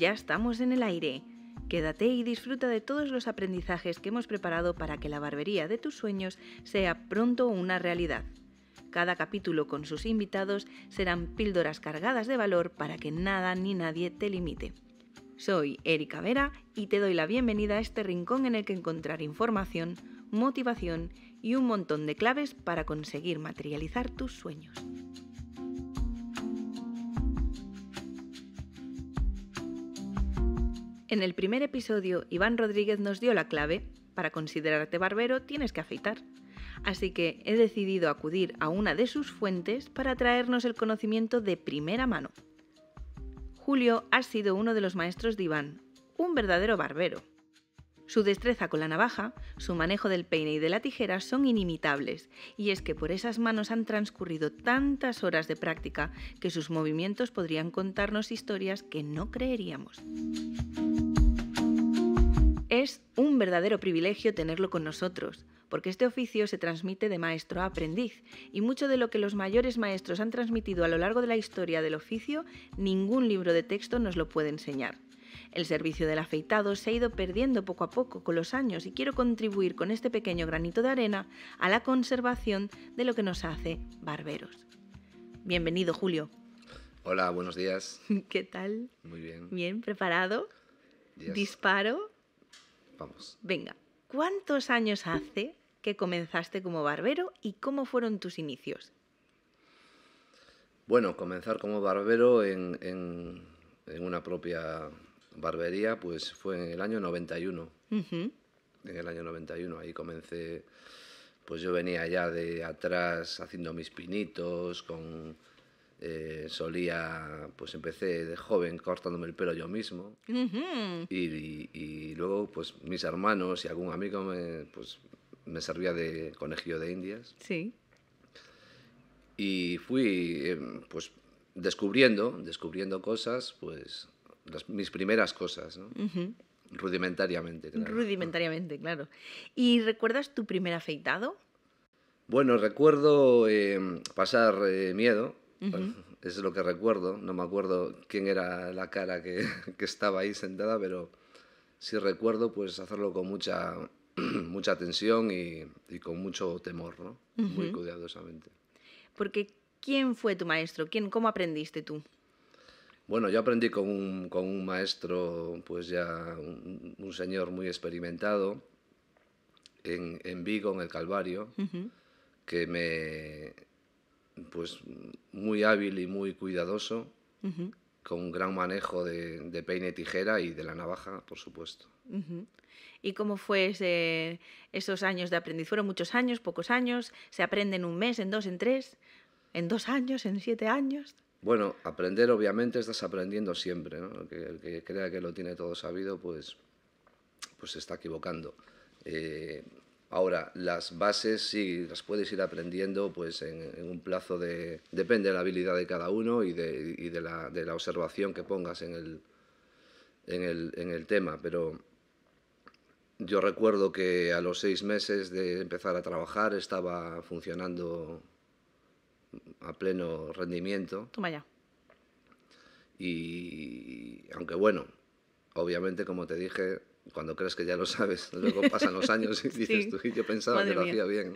ya estamos en el aire. Quédate y disfruta de todos los aprendizajes que hemos preparado para que la barbería de tus sueños sea pronto una realidad. Cada capítulo con sus invitados serán píldoras cargadas de valor para que nada ni nadie te limite. Soy Erika Vera y te doy la bienvenida a este rincón en el que encontrar información, motivación y un montón de claves para conseguir materializar tus sueños. En el primer episodio, Iván Rodríguez nos dio la clave. Para considerarte barbero tienes que afeitar. Así que he decidido acudir a una de sus fuentes para traernos el conocimiento de primera mano. Julio ha sido uno de los maestros de Iván, un verdadero barbero. Su destreza con la navaja, su manejo del peine y de la tijera son inimitables, y es que por esas manos han transcurrido tantas horas de práctica que sus movimientos podrían contarnos historias que no creeríamos. Es un verdadero privilegio tenerlo con nosotros, porque este oficio se transmite de maestro a aprendiz, y mucho de lo que los mayores maestros han transmitido a lo largo de la historia del oficio, ningún libro de texto nos lo puede enseñar. El servicio del afeitado se ha ido perdiendo poco a poco con los años y quiero contribuir con este pequeño granito de arena a la conservación de lo que nos hace barberos. Bienvenido, Julio. Hola, buenos días. ¿Qué tal? Muy bien. Bien, ¿preparado? Yes. ¿Disparo? Vamos. Venga, ¿cuántos años hace que comenzaste como barbero y cómo fueron tus inicios? Bueno, comenzar como barbero en una propia barbería, pues fue en el año 91. En el año 91, ahí comencé, pues yo venía ya de atrás haciendo mis pinitos, pues empecé de joven cortándome el pelo yo mismo. Y luego, pues mis hermanos y algún amigo me servía de conejillo de indias. Sí. Y fui, pues, descubriendo cosas, pues, mis primeras cosas, ¿no? Rudimentariamente, claro. Rudimentariamente, claro. ¿Y recuerdas tu primer afeitado? Bueno, recuerdo pasar miedo, eso es lo que recuerdo. No me acuerdo quién era la cara que estaba ahí sentada, pero sí recuerdo pues hacerlo con mucha tensión y con mucho temor, ¿no? Muy cuidadosamente. Porque, ¿quién fue tu maestro? ¿Cómo aprendiste tú? Bueno, yo aprendí con un maestro, pues ya un señor muy experimentado en Vigo, en el Calvario, que pues muy hábil y muy cuidadoso, con un gran manejo de peine y tijera y de la navaja, por supuesto. ¿Y cómo fue esos años de aprendiz? ¿Fueron muchos años, pocos años? ¿Se aprende en un mes, en dos, en tres, en 2 años, en 7 años? Bueno, aprender obviamente estás aprendiendo siempre, ¿no? El que crea que lo tiene todo sabido, pues se está equivocando. Ahora, las bases sí las puedes ir aprendiendo pues en un plazo depende de la habilidad de cada uno y de la observación que pongas en el tema, pero yo recuerdo que a los 6 meses de empezar a trabajar estaba funcionando a pleno rendimiento. Toma ya. Y aunque bueno, obviamente como te dije, cuando crees que ya lo sabes, luego pasan los años y dices tú, yo pensaba Madre que lo mía. hacía bien.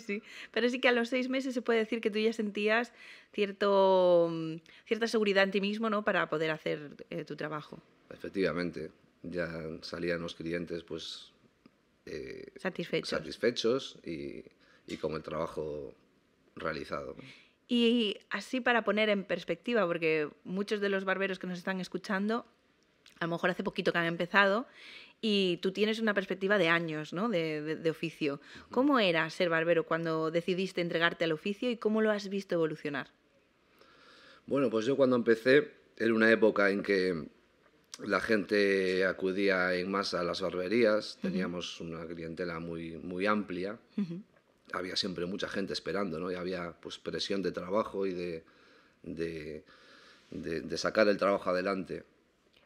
Sí. Pero sí que a los 6 meses se puede decir que tú ya sentías cierta seguridad en ti mismo, ¿no? Para poder hacer tu trabajo. Efectivamente, ya salían los clientes pues satisfechos y con el trabajo realizado, ¿no? Y así para poner en perspectiva, porque muchos de los barberos que nos están escuchando, a lo mejor hace poquito que han empezado, y tú tienes una perspectiva de años, ¿no? de oficio. ¿Cómo era ser barbero cuando decidiste entregarte al oficio y cómo lo has visto evolucionar? Bueno, pues yo cuando empecé era una época en que la gente acudía en masa a las barberías, teníamos una clientela muy, muy amplia. Había siempre mucha gente esperando, ¿no? Y había pues presión de trabajo y de sacar el trabajo adelante.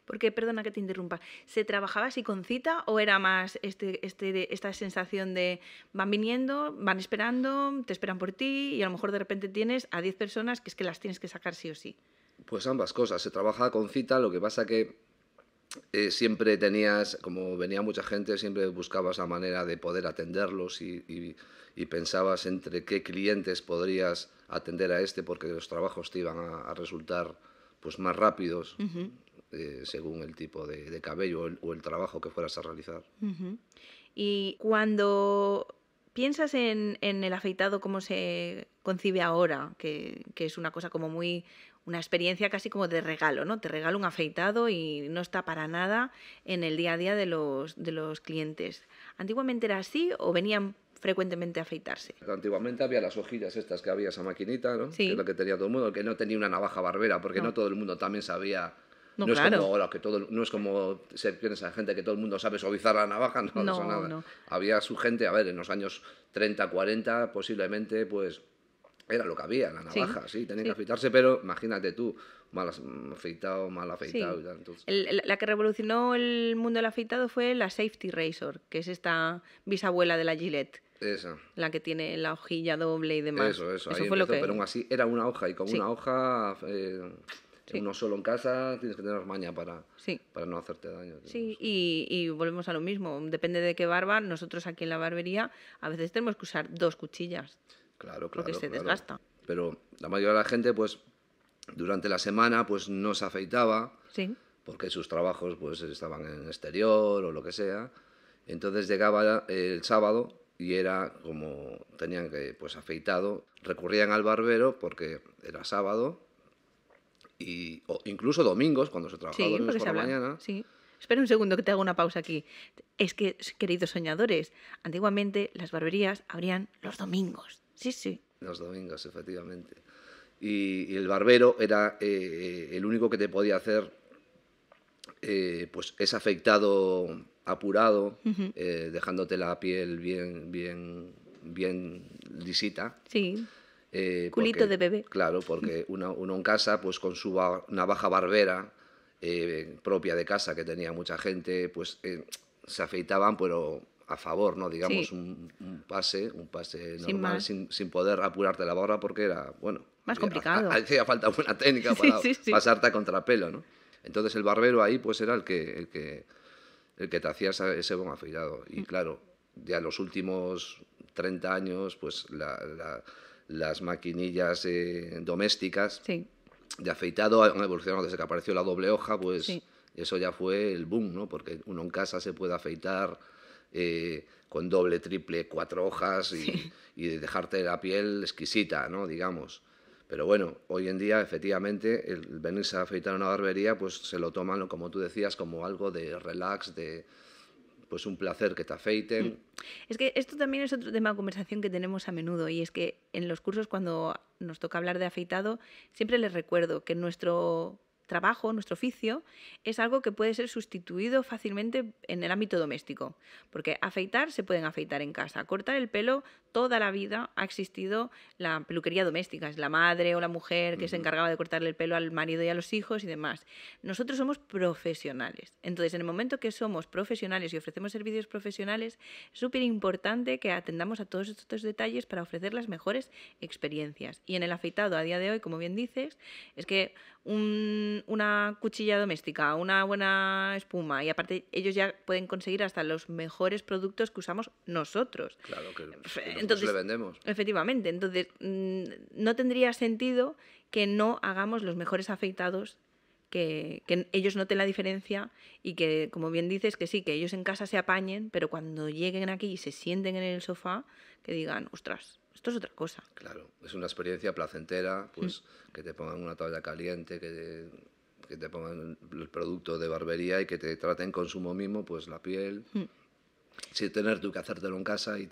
Porque, perdona que te interrumpa, ¿se trabajaba así con cita o era más esta sensación de van viniendo, van esperando, te esperan por ti y a lo mejor de repente tienes a 10 personas que es que las tienes que sacar sí o sí? Pues ambas cosas. Se trabajaba con cita, lo que pasa que siempre tenías, como venía mucha gente, siempre buscabas la manera de poder atenderlos y pensabas entre qué clientes podrías atender a este, porque los trabajos te iban a resultar pues más rápidos según el tipo de cabello o el trabajo que fueras a realizar. Y cuando piensas en el afeitado como se concibe ahora, que es una cosa como muy, una experiencia casi como de regalo, ¿no? Te regalo un afeitado y no está para nada en el día a día de los clientes. ¿Antiguamente era así o venían frecuentemente a afeitarse? Antiguamente había las hojillas estas que había, esa maquinita, ¿no? Que es lo Sí, que tenía todo el mundo, que no tenía una navaja barbera, porque no no, todo el mundo también sabía. no, No es como claro, ahora, no es como se piensa la gente que todo el mundo sabe suavizar la navaja, no, eso no, nada. no, Había su gente, a ver, en los años 30, 40, posiblemente, pues era lo que había, la sí, navaja, sí, tenían que sí. afeitarse, pero imagínate tú, mal afeitado Sí, y tal. Entonces, la que revolucionó el mundo del afeitado fue la Safety Razor, que es esta bisabuela de la Gillette, esa, la que tiene la hojilla doble y demás. eso, Eso ahí fue lo empezó, pero que... aún así era una hoja, y con una Sí, hoja, sí, uno solo en casa, tienes que tener maña sí. para no hacerte daño. Sí, y volvemos a lo mismo. Depende de qué barba. Nosotros aquí en la barbería a veces tenemos que usar 2 cuchillas Claro, porque claro, se claro. desgasta. Pero la mayoría de la gente, pues, durante la semana, pues, no se afeitaba, Sí, porque sus trabajos, pues, estaban en exterior o lo que sea. Entonces llegaba el sábado y era como tenían que, pues, afeitado. Recurrían al barbero porque era sábado o incluso domingos, cuando se trabajaba sí, domingos porque por se la habla. mañana. Sí. Espera un segundo que te hago una pausa aquí. Es que, queridos soñadores, antiguamente las barberías abrían los domingos. Sí, sí. Los domingos, efectivamente. Y el barbero era el único que te podía hacer pues es afeitado apurado, dejándote la piel bien lisita, Sí, culito porque, de bebé. claro, porque uno en casa, pues con su navaja barbera propia de casa, que tenía mucha gente, pues se afeitaban, pero a favor, ¿no? Digamos, Sí, un pase sin normal, más. sin poder apurarte la barra, porque era, bueno, Más complicado. hacía falta buena técnica Sí, para sí, sí. pasarte a contrapelo, ¿no? Entonces el barbero ahí pues era el que te hacía ese buen afeitado. Y claro, ya los últimos 30 años, pues las maquinillas domésticas Sí, de afeitado han evolucionado desde que apareció la doble hoja, pues sí. eso ya fue el boom, ¿no? Porque uno en casa se puede afeitar con doble, triple, 4 hojas Sí. y dejarte la piel exquisita, ¿no? Digamos. Pero bueno, hoy en día, efectivamente, el venirse a afeitar a una barbería, pues se lo toman, como tú decías, como algo de relax, de pues un placer que te afeiten. Es que esto también es otro tema de conversación que tenemos a menudo y es que en los cursos cuando nos toca hablar de afeitado siempre les recuerdo que nuestro trabajo, nuestro oficio, es algo que puede ser sustituido fácilmente en el ámbito doméstico, porque afeitar se pueden afeitar en casa, cortar el pelo toda la vida ha existido la peluquería doméstica, es la madre o la mujer que se encargaba de cortarle el pelo al marido y a los hijos y demás. Nosotros somos profesionales, entonces en el momento que somos profesionales y ofrecemos servicios profesionales, es súper importante que atendamos a todos estos detalles para ofrecer las mejores experiencias. Y en el afeitado a día de hoy, como bien dices, es que una cuchilla doméstica, una buena espuma y aparte ellos ya pueden conseguir hasta los mejores productos que usamos nosotros. Claro que nosotros le Entonces, vendemos. efectivamente, entonces no tendría sentido que no hagamos los mejores afeitados, que ellos noten la diferencia y que, como bien dices, que sí, que ellos en casa se apañen, pero cuando lleguen aquí y se sienten en el sofá, que digan, ostras, esto es otra cosa. Claro, es una experiencia placentera, pues que te pongan una toalla caliente, que te pongan el producto de barbería y que te traten con sumo mimo, pues la piel, sin tener tú que hacértelo en casa y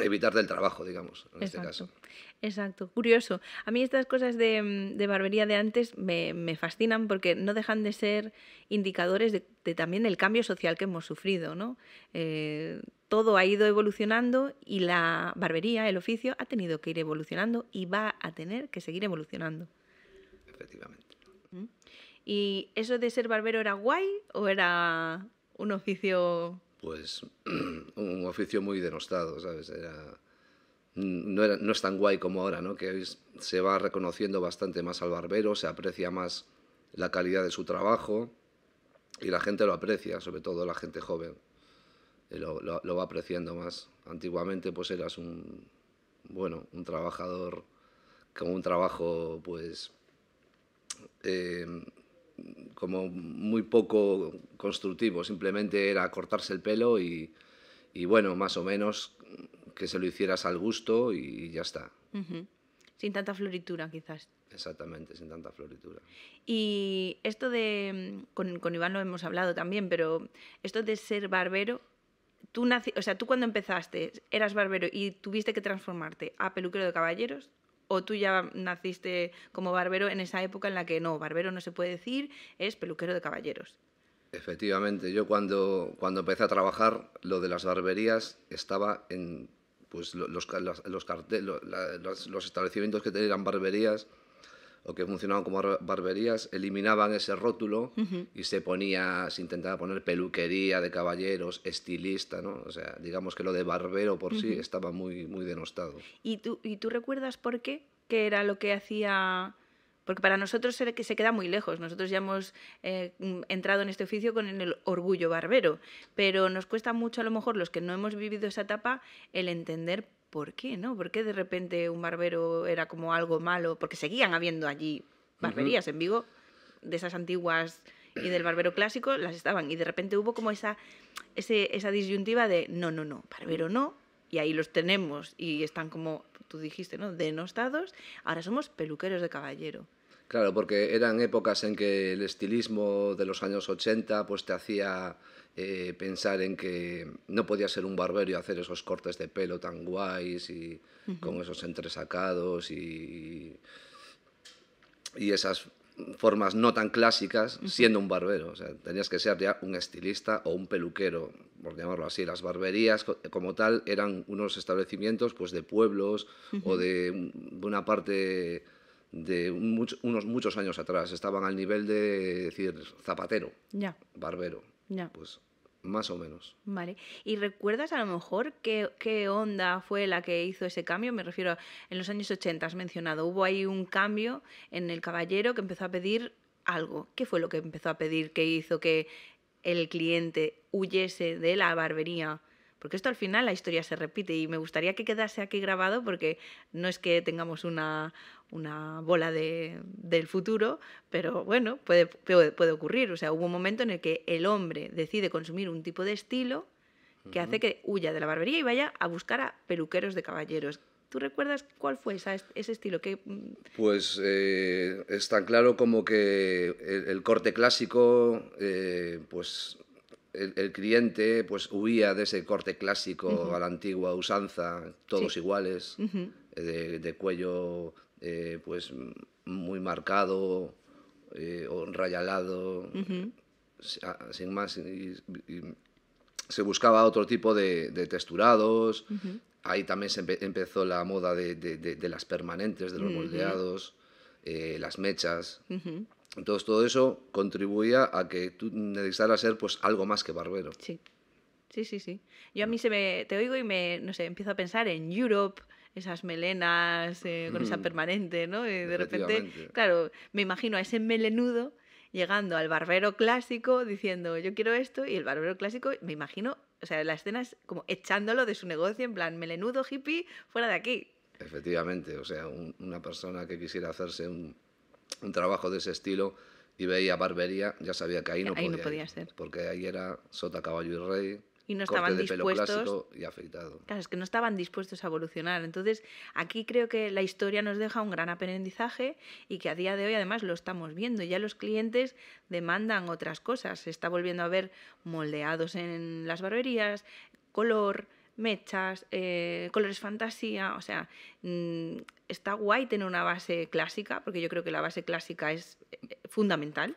evitarte el trabajo, digamos, en este caso. Exacto, exacto. Curioso. A mí estas cosas de barbería de antes me fascinan porque no dejan de ser indicadores de también el cambio social que hemos sufrido, ¿no? Todo ha ido evolucionando y la barbería, el oficio, ha tenido que ir evolucionando y va a tener que seguir evolucionando. Efectivamente. ¿Y eso de ser barbero era guay o era un oficio? Pues un oficio muy denostado, ¿sabes? Era, no es tan guay como ahora, ¿no? Que hoy se va reconociendo bastante más al barbero, se aprecia más la calidad de su trabajo y la gente lo aprecia, sobre todo la gente joven, lo va apreciando más. Antiguamente pues eras un trabajador con un trabajo pues eh, como muy poco constructivo, simplemente era cortarse el pelo y bueno, más o menos que se lo hicieras al gusto y ya está. Sin tanta floritura, quizás. Exactamente, sin tanta floritura. Y esto de, con Iván lo hemos hablado también, pero esto de ser barbero, o sea, tú cuando empezaste eras barbero y tuviste que transformarte a peluquero de caballeros, o tú ya naciste como barbero en esa época en la que no, barbero no se puede decir, es peluquero de caballeros. Efectivamente, yo cuando empecé a trabajar, lo de las barberías estaba en pues, los establecimientos que tenían barberías o que funcionaban como barberías, eliminaban ese rótulo y se intentaba poner peluquería de caballeros, estilista, ¿no? O sea, digamos que lo de barbero por sí estaba muy, muy denostado. ¿Y tú recuerdas por qué? ¿Qué era lo que hacía...? Porque para nosotros se queda muy lejos. Nosotros ya hemos entrado en este oficio con el orgullo barbero, pero nos cuesta mucho, a lo mejor, los que no hemos vivido esa etapa, el entender por qué, ¿no? ¿Por qué de repente un barbero era como algo malo? Porque seguían habiendo allí barberías en Vigo, de esas antiguas y del barbero clásico, las estaban. Y de repente hubo como esa disyuntiva de no, barbero no, y ahí los tenemos y están como tú dijiste, ¿no? Denostados, ahora somos peluqueros de caballero. Claro, porque eran épocas en que el estilismo de los años 80 pues te hacía pensar en que no podía ser un barbero y hacer esos cortes de pelo tan guays y con esos entresacados y esas formas no tan clásicas siendo un barbero. O sea, tenías que ser ya un estilista o un peluquero, por llamarlo así. Las barberías como tal eran unos establecimientos pues, de pueblos o de una parte de unos muchos años atrás. Estaban al nivel de decir zapatero, barbero. Pues más o menos. Vale. ¿Y recuerdas a lo mejor qué onda fue la que hizo ese cambio? Me refiero en los años 80, has mencionado. Hubo ahí un cambio en el caballero que empezó a pedir algo. ¿Qué fue lo que empezó a pedir que hizo que el cliente huyese de la barbería? Porque esto al final la historia se repite y me gustaría que quedase aquí grabado porque no es que tengamos una bola del futuro, pero bueno, puede ocurrir. O sea, hubo un momento en el que el hombre decide consumir un tipo de estilo que hace que huya de la barbería y vaya a buscar a peluqueros de caballeros. ¿Tú recuerdas cuál fue ese estilo? Pues es tan claro como que el corte clásico, pues el cliente pues huía de ese corte clásico a la antigua usanza, todos iguales, de cuello pues muy marcado o rayalado, sin más. Y se buscaba otro tipo de texturados. Ahí también empezó la moda de las permanentes, de los moldeados, las mechas. Entonces todo eso contribuía a que tú necesitaras ser pues algo más que barbero. Sí. Yo a mí te oigo y no sé, empiezo a pensar en Europe, esas melenas con esa permanente, ¿no? Y de repente, claro, me imagino a ese melenudo llegando al barbero clásico diciendo yo quiero esto, y el barbero clásico, me imagino, o sea, la escena es como echándolo de su negocio en plan melenudo hippie, fuera de aquí. Efectivamente, o sea, una persona que quisiera hacerse un trabajo de ese estilo y veía barbería, ya sabía que ahí no podía ir, ser. Porque ahí era sota, caballo y rey, y no corte estaban de dispuestos, pelo clásico y afeitado. Claro, es que no estaban dispuestos a evolucionar. Entonces, aquí creo que la historia nos deja un gran aprendizaje y que a día de hoy además lo estamos viendo. Ya los clientes demandan otras cosas. Se está volviendo a ver moldeados en las barberías, color, mechas, colores fantasía. O sea, está guay tener una base clásica, porque yo creo que la base clásica es fundamental.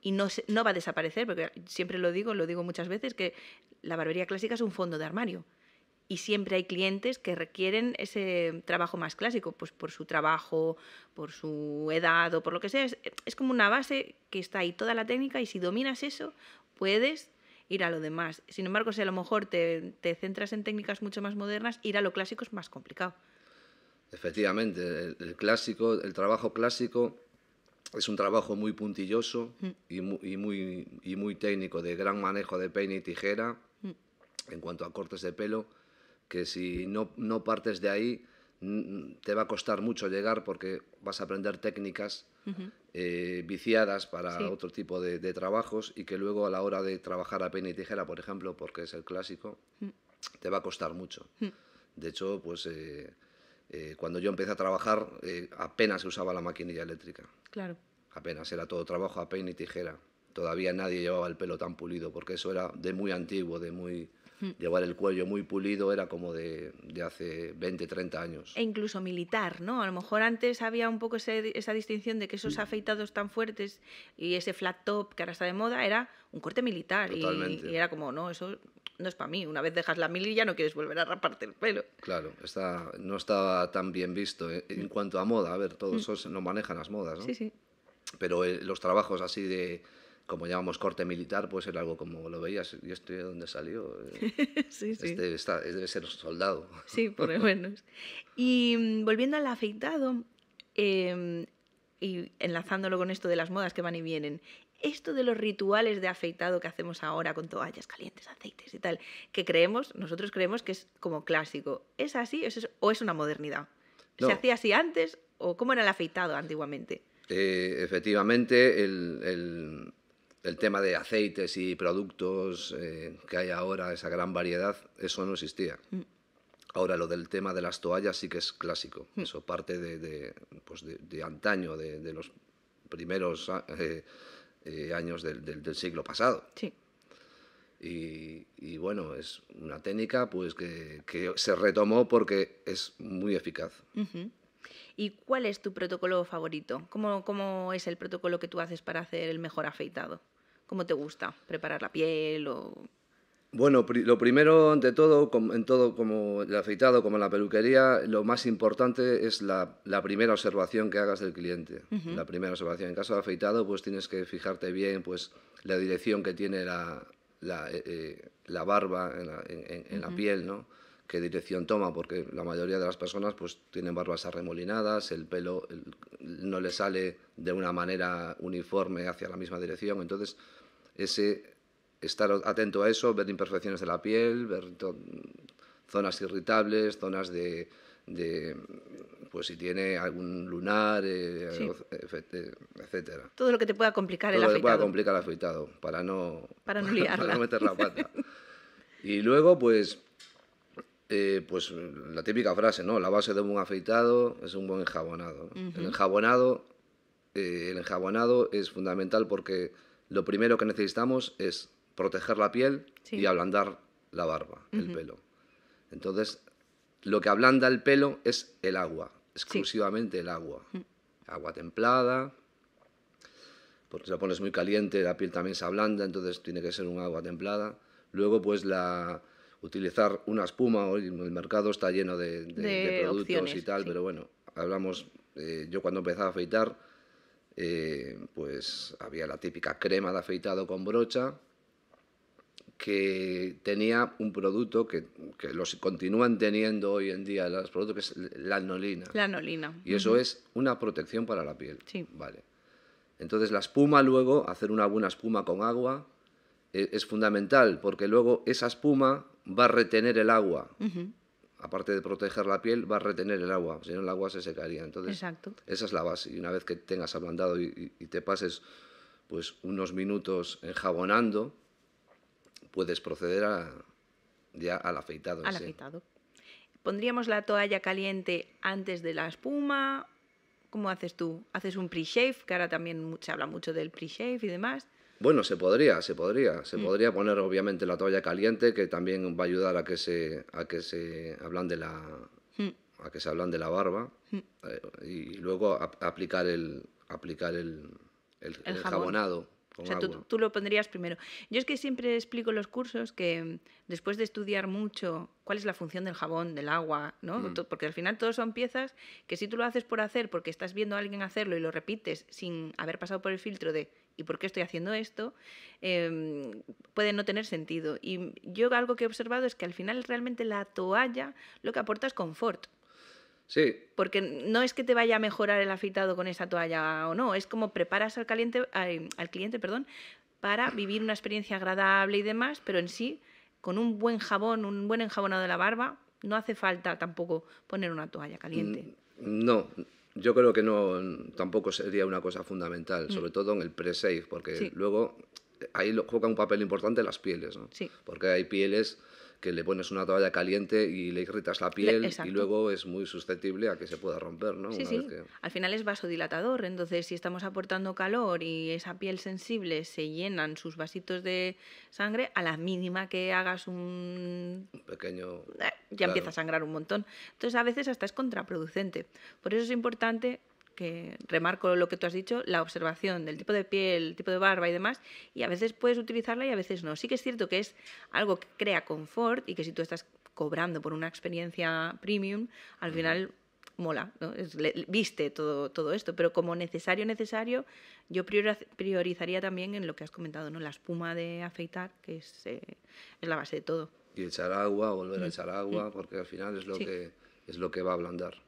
Y no va a desaparecer, porque siempre lo digo muchas veces, que la barbería clásica es un fondo de armario. Y siempre hay clientes que requieren ese trabajo más clásico, pues por su trabajo, por su edad o por lo que sea. Es como una base que está ahí toda la técnica, y si dominas eso, puedes ir a lo demás. Sin embargo, si a lo mejor te centras en técnicas mucho más modernas, ir a lo clásico es más complicado. Efectivamente, el trabajo clásico es un trabajo muy puntilloso y muy técnico, de gran manejo de peine y tijera en cuanto a cortes de pelo, que si no partes de ahí te va a costar mucho llegar, porque vas a aprender técnicas viciadas para Sí. otro tipo de trabajos, y que luego a la hora de trabajar a peine y tijera, por ejemplo, porque es el clásico, te va a costar mucho. De hecho, pues cuando yo empecé a trabajar apenas se usaba la maquinilla eléctrica. Claro. Apenas, era todo trabajo a peine y tijera. Todavía nadie llevaba el pelo tan pulido, porque eso era de muy antiguo, llevar el cuello muy pulido era como de hace 20, 30 años. E incluso militar, ¿no? A lo mejor antes había un poco esa distinción de que esos afeitados tan fuertes y ese flat top que ahora está de moda era un corte militar. Totalmente. Y era como, no, eso no es para mí. Una vez dejas la mili ya no quieres volver a raparte el pelo. Claro, no estaba tan bien visto en cuanto a moda. A ver, todos esos no manejan las modas, ¿no? Sí, sí. Pero los trabajos así de, como llamamos, corte militar, pues era algo como lo veías. ¿Y este de dónde salió? Sí, sí. Debe ser soldado. Sí, por lo menos. Y volviendo al afeitado, y enlazándolo con esto de las modas que van y vienen, esto de los rituales de afeitado que hacemos ahora con toallas calientes, aceites y tal, nosotros creemos que es como clásico. ¿Es así o es una modernidad? No. ¿Se hacía así antes o cómo era el afeitado antiguamente? Efectivamente, el tema de aceites y productos que hay ahora, esa gran variedad, eso no existía. Ahora, lo del tema de las toallas sí que es clásico. Eso parte de antaño, de los primeros años del siglo pasado. Sí. Y bueno, es una técnica pues que se retomó porque es muy eficaz. ¿Y cuál es tu protocolo favorito? ¿Cómo es el protocolo que tú haces para hacer el mejor afeitado? ¿Cómo te gusta preparar la piel o...? Bueno, lo primero, ante todo, en todo, como el afeitado, como en la peluquería, lo más importante es la primera observación que hagas del cliente. La primera observación. En caso de afeitado, pues tienes que fijarte bien pues la dirección que tiene la barba en la piel, ¿no? Qué dirección toma, porque la mayoría de las personas pues tienen barbas arremolinadas, el pelo no le sale de una manera uniforme hacia la misma dirección. Entonces, estar atento a eso, ver imperfecciones de la piel, ver zonas irritables, zonas pues si tiene algún lunar, Sí. etcétera. Todo lo que te pueda complicar el Todo lo que pueda afeitado. complicar el afeitado, para no liarla. para no meter la pata. Y luego, pues la típica frase, ¿no? La base de un buen afeitado es un buen enjabonado, ¿no? El enjabonado es fundamental, porque lo primero que necesitamos es proteger la piel y ablandar la barba, el pelo. Entonces, lo que ablanda el pelo es el agua, exclusivamente el agua. Agua templada, porque si la pones muy caliente la piel también se ablanda, entonces tiene que ser un agua templada. Luego, pues utilizar una espuma. Hoy el mercado está lleno de productos opciones, y tal, sí. pero bueno, yo cuando empezaba a afeitar, pues había la típica crema de afeitado con brocha, que tenía un producto que los continúan teniendo hoy en día los productos, que es la anolina. La anolina. Y eso es una protección para la piel. Sí. Vale. Entonces la espuma, luego, hacer una buena espuma con agua es fundamental, porque luego esa espuma va a retener el agua. Aparte de proteger la piel, va a retener el agua, si no el agua se secaría. Entonces, Exacto. Esa es la base. Y una vez que tengas ablandado y te pases pues unos minutos enjabonando, puedes proceder ya al afeitado. Al afeitado. ¿Pondríamos la toalla caliente antes de la espuma? ¿Cómo haces tú? ¿Haces un pre-shave? Que ahora también se habla mucho del pre-shave y demás. Bueno, se podría poner obviamente la toalla caliente, que también va a ayudar a que se ablande la barba, y luego aplicar el enjabonado O sea, agua. tú lo pondrías primero. Yo es que siempre explico en los cursos que después de estudiar mucho cuál es la función del jabón, del agua, ¿no? Porque al final todos son piezas que si tú lo haces por hacer, porque estás viendo a alguien hacerlo y lo repites sin haber pasado por el filtro de ¿y por qué estoy haciendo esto? Puede no tener sentido. Y yo algo que he observado es que al final realmente la toalla lo que aporta es confort. Sí, Porque no es que te vaya a mejorar el afeitado con esa toalla o no, es como preparas al cliente, perdón, para vivir una experiencia agradable y demás, pero en sí, con un buen jabón, un buen enjabonado de la barba, no hace falta tampoco poner una toalla caliente. no, yo creo que no, tampoco sería una cosa fundamental, sobre todo en el pre-save, porque Sí. luego ahí juega un papel importante las pieles, ¿no? Sí. Porque hay pieles que le pones una toalla caliente y le irritas la piel y Exacto. luego es muy susceptible a que se pueda romper, ¿no? Sí, Una sí. vez que... Al final es vasodilatador, entonces si estamos aportando calor y esa piel sensible se llenan sus vasitos de sangre, a la mínima que hagas un pequeño... ya empieza a sangrar un montón. Entonces a veces hasta es contraproducente. Por eso es importante que, remarco lo que tú has dicho, la observación del tipo de piel, el tipo de barba y demás, y a veces puedes utilizarla y a veces no. Sí que es cierto que es algo que crea confort y que si tú estás cobrando por una experiencia premium, al final mola, ¿no? Viste todo esto, pero como necesario, yo priorizaría también en lo que has comentado, ¿no? La espuma de afeitar, que es la base de todo. Y echar agua, volver a echar agua, porque al final es lo Sí. es lo que va a ablandar.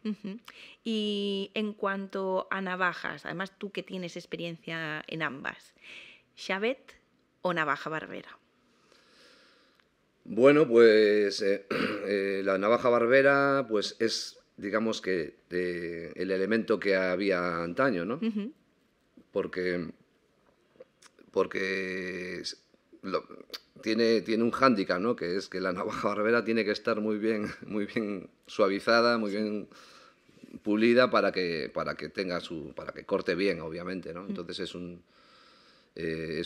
Y en cuanto a navajas, además tú que tienes experiencia en ambas, ¿Shabet o navaja barbera? Bueno, pues la navaja barbera pues es, digamos que, el elemento que había antaño, ¿no? Porque, porque tiene un hándicap, ¿no? Que es que la navaja barbera tiene que estar muy bien suavizada, muy bien pulida para que para que corte bien, obviamente, ¿no? Entonces es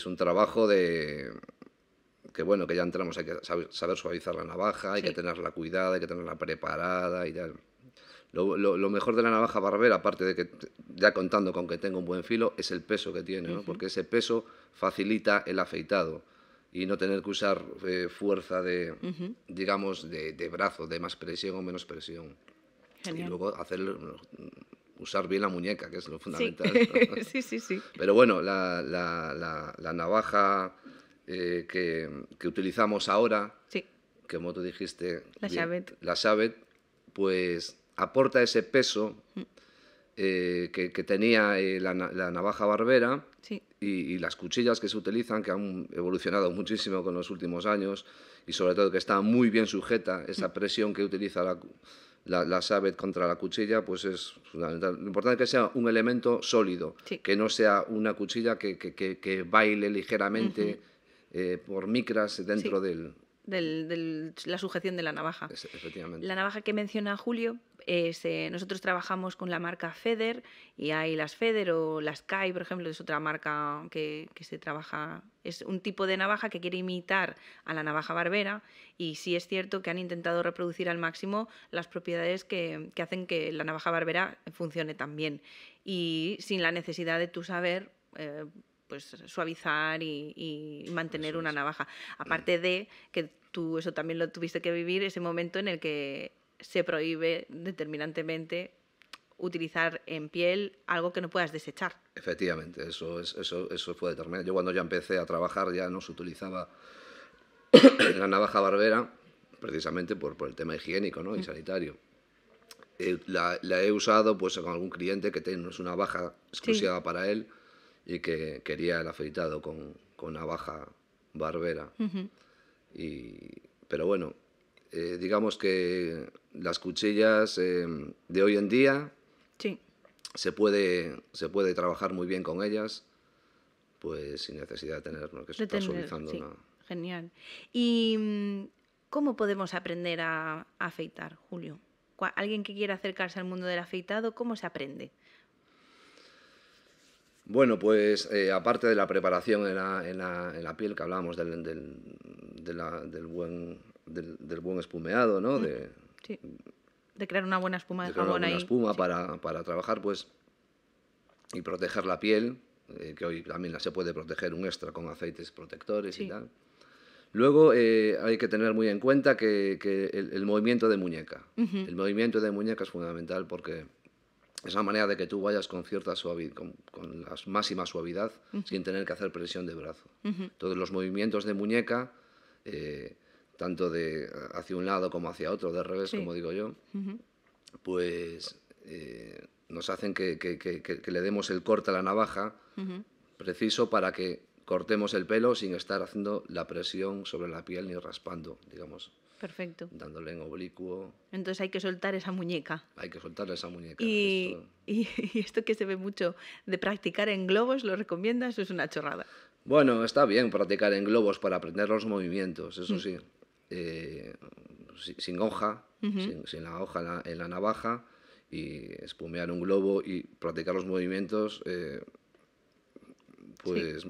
un trabajo que bueno, que ya entramos, hay que saber suavizar la navaja, hay que tenerla cuidada, hay que tenerla preparada y tal. Lo mejor de la navaja barbera, aparte de que ya contando con que tenga un buen filo, es el peso que tiene, ¿no? Porque ese peso facilita el afeitado y no tener que usar fuerza digamos, de brazo, de más presión o menos presión. Genial. Y luego usar bien la muñeca, que es lo fundamental. Sí. Sí. Pero bueno, la navaja que utilizamos ahora, Sí. que como tú dijiste, La Shabet. la Shabet, pues aporta ese peso que tenía la navaja barbera Sí. y las cuchillas que se utilizan, que han evolucionado muchísimo con los últimos años y sobre todo que está muy bien sujeta, esa presión que utiliza la Shabet contra la cuchilla, pues es fundamental. Lo importante es que sea un elemento sólido, Sí. que no sea una cuchilla que baile ligeramente por micras dentro del... La sujeción de la navaja. Efectivamente. La navaja que menciona Julio, nosotros trabajamos con la marca Feder y hay las Feder o las Kai, por ejemplo, es otra marca que se trabaja, es un tipo de navaja que quiere imitar a la navaja barbera y sí es cierto que han intentado reproducir al máximo las propiedades que hacen que la navaja barbera funcione tan bien y sin la necesidad de tú saber pues suavizar y mantener una navaja. Aparte de que tú eso también lo tuviste que vivir, ese momento en el que se prohíbe determinantemente utilizar en piel algo que no puedas desechar. Efectivamente, eso fue determinante. Yo cuando ya empecé a trabajar ya no se utilizaba la navaja barbera, precisamente por el tema higiénico, ¿no? Y sanitario. La he usado pues con algún cliente que tiene una navaja exclusiva para él y que quería el afeitado con navaja barbera. Pero bueno, digamos que las cuchillas de hoy en día se puede trabajar muy bien con ellas, pues sin necesidad de tener, ¿no? Que estar suavizando. Sí. Genial. ¿Y cómo podemos aprender a afeitar, Julio? Alguien que quiera acercarse al mundo del afeitado, ¿cómo se aprende? Bueno, pues aparte de la preparación en la piel, que hablábamos del buen espumeado, ¿no? Sí. De crear una buena espuma de crear jabón una buena ahí. espuma para trabajar, pues, y proteger la piel, que hoy también se puede proteger un extra con aceites protectores y Sí. tal. Luego hay que tener muy en cuenta que el movimiento de muñeca. Ujú. El movimiento de muñeca es fundamental porque es una manera de que tú vayas con cierta suavidad, con la máxima suavidad, sin tener que hacer presión de brazo. Todos los movimientos de muñeca, tanto hacia un lado como hacia otro, de revés, Sí. como digo yo, pues nos hacen que le demos el corte a la navaja preciso para que cortemos el pelo sin estar haciendo la presión sobre la piel ni raspando, digamos, Perfecto. dándole en oblicuo. Entonces hay que soltar esa muñeca. Hay que soltarle esa muñeca. Y, y esto que se ve mucho de practicar en globos, ¿lo recomiendas o es una chorrada? Bueno, está bien practicar en globos para aprender los movimientos, eso sí. Sin hoja, sin la hoja en la navaja, y espumear un globo y practicar los movimientos, pues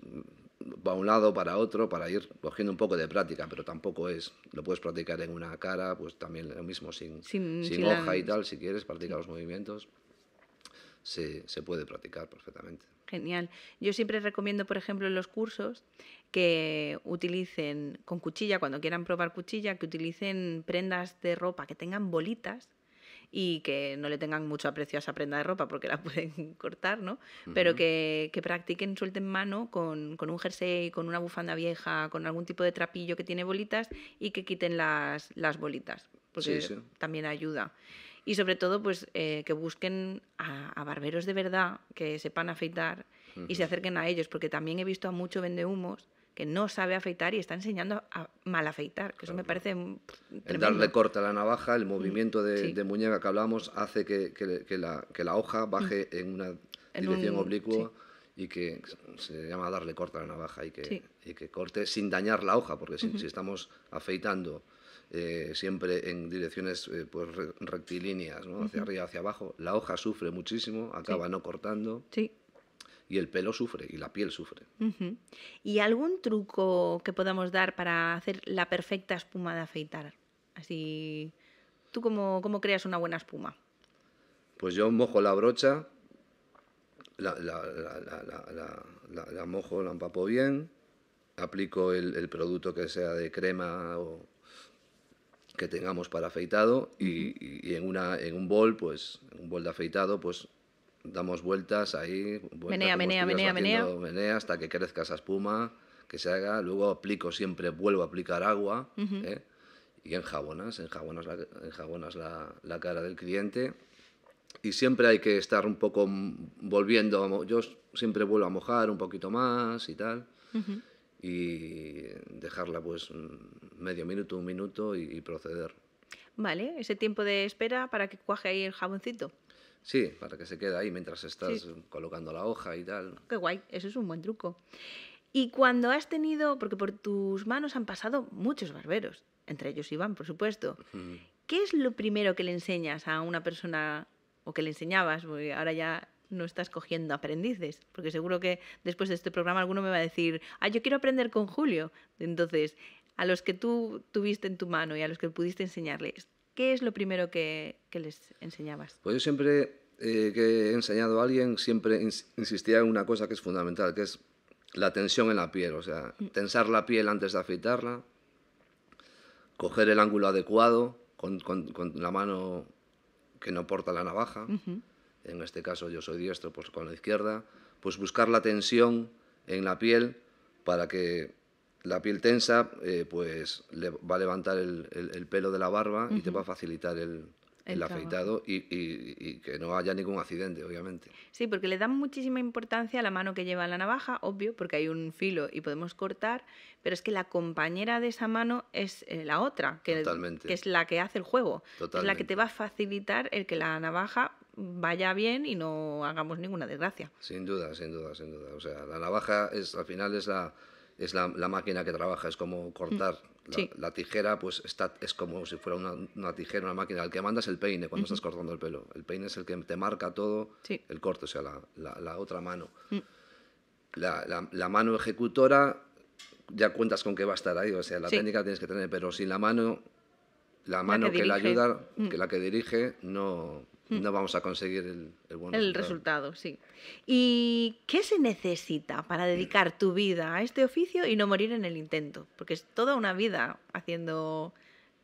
va a un lado, para otro, para ir cogiendo un poco de práctica, pero tampoco lo puedes practicar en una cara, pues también lo mismo sin hoja y tal, si quieres practicar los movimientos, se puede practicar perfectamente. Genial. Yo siempre recomiendo, por ejemplo, en los cursos que utilicen con cuchilla, cuando quieran probar cuchilla, que utilicen prendas de ropa que tengan bolitas y que no le tengan mucho aprecio a esa prenda de ropa porque la pueden cortar, ¿no? Pero que practiquen, suelten mano con un jersey, con una bufanda vieja, con algún tipo de trapillo que tiene bolitas y que quiten las bolitas, porque Sí. también ayuda. Y sobre todo, pues que busquen a barberos de verdad que sepan afeitar y se acerquen a ellos, porque también he visto a mucho vendehumos que no sabe afeitar y está enseñando a mal afeitar, que eso me parece El tremendo. darle corte a la navaja, el movimiento Sí. de muñeca que hablamos, hace que la hoja baje en una dirección oblicua y que se llama darle corte a la navaja y que corte sin dañar la hoja, porque si estamos afeitando siempre en direcciones pues rectilíneas, ¿no? Hacia arriba, hacia abajo, la hoja sufre muchísimo, acaba no cortando. Sí. Y el pelo sufre, y la piel sufre. ¿Y algún truco que podamos dar para hacer la perfecta espuma de afeitar? Así, ¿tú cómo creas una buena espuma? Pues yo mojo la brocha, la mojo, la empapo bien, aplico el producto que sea de crema o que tengamos para afeitado y en un bol, pues, en un bol de afeitado, pues damos vueltas ahí, menea hasta que crezca esa espuma, que se haga. Luego vuelvo a aplicar agua y enjabonas la cara del cliente. Y siempre hay que estar un poco volviendo, yo siempre vuelvo a mojar un poquito más y tal, y dejarla pues medio minuto, un minuto y proceder. Vale, ese tiempo de espera para que cuaje ahí el jaboncito. Sí, para que se quede ahí mientras estás colocando la hoja y tal. Qué guay, eso es un buen truco. Y cuando has tenido, porque por tus manos han pasado muchos barberos, entre ellos Iván, por supuesto, ¿qué es lo primero que le enseñas a una persona, o que le enseñabas, porque ahora ya no estás cogiendo aprendices? Porque seguro que después de este programa alguno me va a decir, yo quiero aprender con Julio. Entonces, a los que tú tuviste en tu mano y a los que pudiste enseñarles, ¿qué es lo primero que les enseñabas? Pues yo siempre que he enseñado a alguien, siempre insistía en una cosa que es fundamental, que es la tensión en la piel. O sea, tensar la piel antes de afeitarla, coger el ángulo adecuado con la mano que no porta la navaja. En este caso yo soy diestro, pues con la izquierda. Pues buscar la tensión en la piel para que la piel tensa pues va a levantar el pelo de la barba y te va a facilitar el afeitado y que no haya ningún accidente, obviamente. Sí, porque le dan muchísima importancia a la mano que lleva la navaja, obvio, porque hay un filo y podemos cortar, pero es que la compañera de esa mano es la otra, que es la que hace el juego. Totalmente. Es la que te va a facilitar el que la navaja vaya bien y no hagamos ninguna desgracia. Sin duda, sin duda, sin duda. O sea, la navaja al final es la máquina que trabaja, es como cortar. La tijera pues es como si fuera una tijera, una máquina. El que manda es el peine cuando estás cortando el pelo. El peine es el que te marca todo el corte, o sea, la otra mano. La mano ejecutora ya cuentas con que va a estar ahí, o sea, la técnica tienes que tener, pero sin la mano que la ayuda, que la que dirige, no no vamos a conseguir el buen El resultado, sí. ¿Y qué se necesita para dedicar tu vida a este oficio y no morir en el intento? Porque es toda una vida haciendo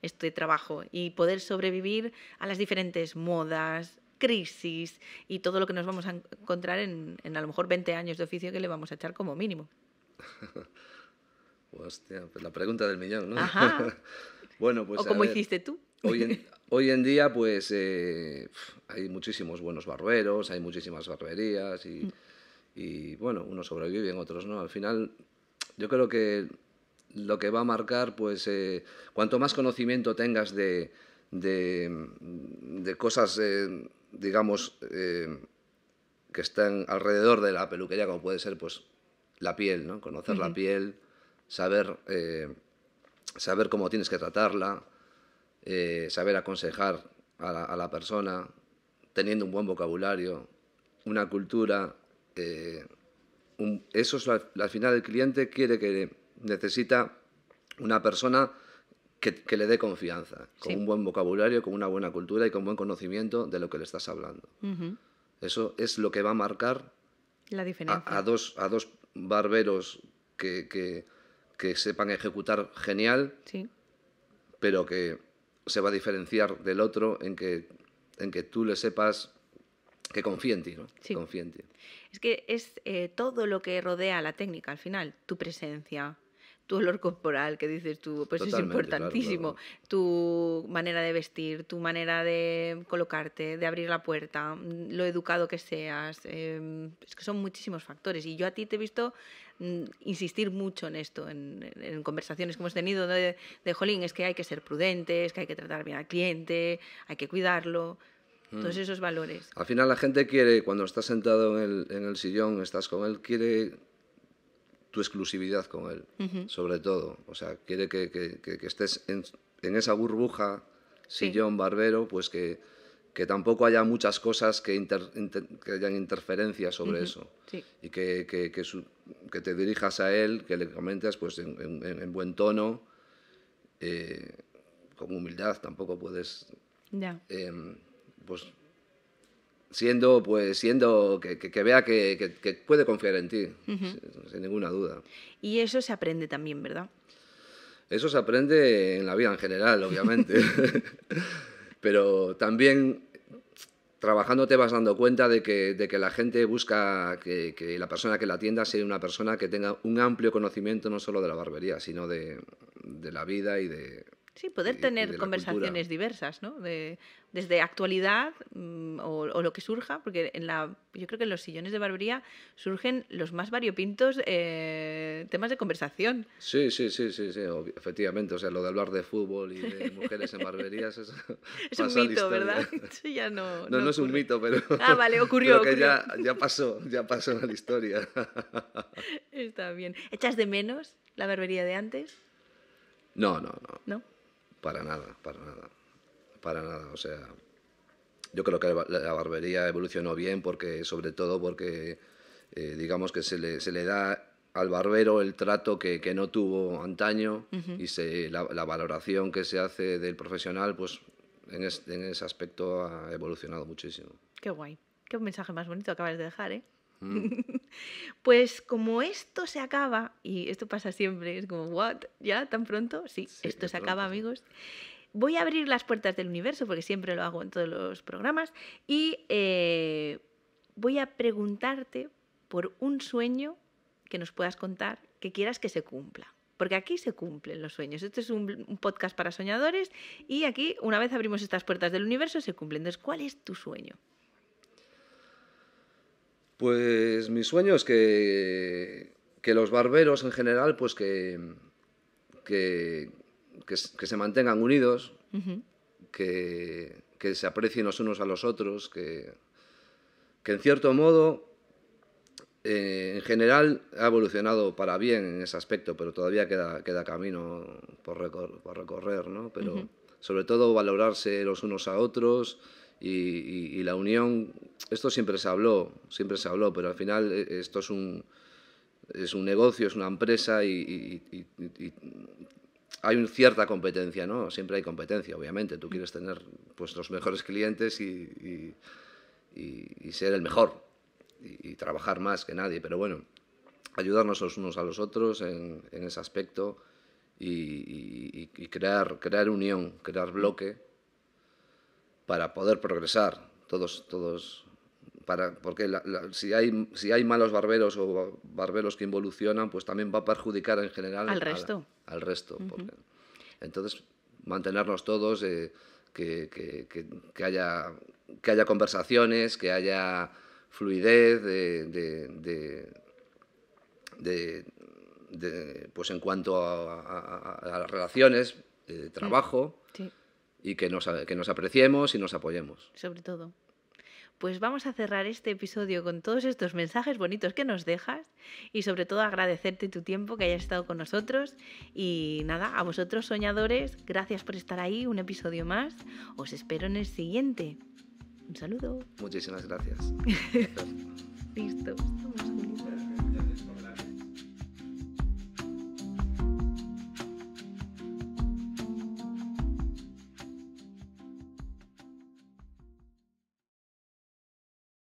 este trabajo y poder sobrevivir a las diferentes modas, crisis y todo lo que nos vamos a encontrar en a lo mejor 20 años de oficio que le vamos a echar como mínimo. Hostia, pues la pregunta del millón, ¿no? Ajá. Bueno, pues ¿O a cómo ver, hiciste tú? hoy en día pues hay muchísimos buenos barberos, hay muchísimas barberías y, bueno, unos sobreviven, otros no. Al final yo creo que lo que va a marcar, pues cuanto más conocimiento tengas de cosas, digamos, que están alrededor de la peluquería, como puede ser pues la piel, ¿no? Conocer la piel, saber cómo tienes que tratarla, saber aconsejar a la persona, teniendo un buen vocabulario, una cultura. Eso es al final el cliente necesita una persona que le dé confianza, con un buen vocabulario, con una buena cultura y con buen conocimiento de lo que le estás hablando. Eso es lo que va a marcar La diferencia. a dos barberos que sepan ejecutar genial, Sí. pero que se va a diferenciar del otro en que tú le sepas que confíe en ti, ¿no? Sí. Confíe en ti. Es que es todo lo que rodea la técnica al final, tu presencia, tu olor corporal, que dices tú, pues es Totalmente, importantísimo, claro. tu manera de vestir, tu manera de colocarte, de abrir la puerta, lo educado que seas, es que son muchísimos factores y yo a ti te he visto insistir mucho en esto, en conversaciones que hemos tenido de jolín, es que hay que ser prudentes, que hay que tratar bien al cliente, hay que cuidarlo, todos esos valores. Al final la gente quiere, cuando estás sentado en el sillón, estás con él, quiere tu exclusividad con él, sobre todo. O sea, quiere que estés en esa burbuja, sillón, barbero, pues que tampoco haya muchas cosas que hayan interferencias sobre eso. Sí. Y que te dirijas a él, que le comentes pues en buen tono, con humildad, tampoco puedes... Ya. Pues siendo que vea que puede confiar en ti, sin ninguna duda. Y eso se aprende también, ¿verdad? Eso se aprende en la vida en general, obviamente. Pero también trabajando te vas dando cuenta de que la gente busca que la persona que la atienda sea una persona que tenga un amplio conocimiento no solo de la barbería, sino de la vida y de... Sí, poder tener conversaciones diversas, ¿no? Desde actualidad o lo que surja, porque yo creo que en los sillones de barbería surgen los más variopintos temas de conversación. Sí, efectivamente. O sea, lo de hablar de fútbol y de mujeres en barberías es un mito, ¿verdad? Eso ya no es un mito, pero... Ah, vale, ocurrió. Que ya pasó en la historia. Está bien. ¿Echas de menos la barbería de antes? No. ¿No? Para nada. O sea, yo creo que la barbería evolucionó bien sobre todo porque digamos que se le da al barbero el trato que no tuvo antaño y la valoración que se hace del profesional, pues en ese aspecto ha evolucionado muchísimo. Qué guay. Qué mensaje más bonito acabas de dejar, ¿eh? Pues como esto se acaba, y esto pasa siempre, es como, ¿what? ¿Ya? ¿Tan pronto? Sí, esto se acaba, amigos. Voy a abrir las puertas del universo, porque siempre lo hago en todos los programas, y voy a preguntarte por un sueño que nos puedas contar, que quieras que se cumpla. Porque aquí se cumplen los sueños. Este es un podcast para soñadores y aquí, una vez abrimos estas puertas del universo, se cumplen. Entonces, ¿cuál es tu sueño? Pues mi sueño es que los barberos en general, pues que se mantengan unidos, que se aprecien los unos a los otros, que en cierto modo, en general, ha evolucionado para bien en ese aspecto, pero todavía queda camino por recorrer, ¿no? Pero sobre todo valorarse los unos a otros y la unión. Esto siempre se habló, pero al final esto es un negocio, es una empresa y hay cierta competencia, ¿no? Siempre hay competencia, obviamente. Tú quieres tener pues, los mejores clientes y ser el mejor y trabajar más que nadie. Pero bueno, ayudarnos los unos a los otros en ese aspecto y crear unión, crear bloque para poder progresar todos porque si hay malos barberos o barberos que involucionan, pues también va a perjudicar en general al resto. Al resto. Entonces, mantenernos todos, que haya conversaciones, que haya fluidez pues en cuanto a las relaciones de trabajo, sí. Y que nos apreciemos y nos apoyemos. Sobre todo. Pues vamos a cerrar este episodio con todos estos mensajes bonitos que nos dejas y sobre todo agradecerte tu tiempo, que hayas estado con nosotros. Y nada, a vosotros soñadores, gracias por estar ahí, un episodio más. Os espero en el siguiente. Un saludo. Muchísimas gracias. Listo.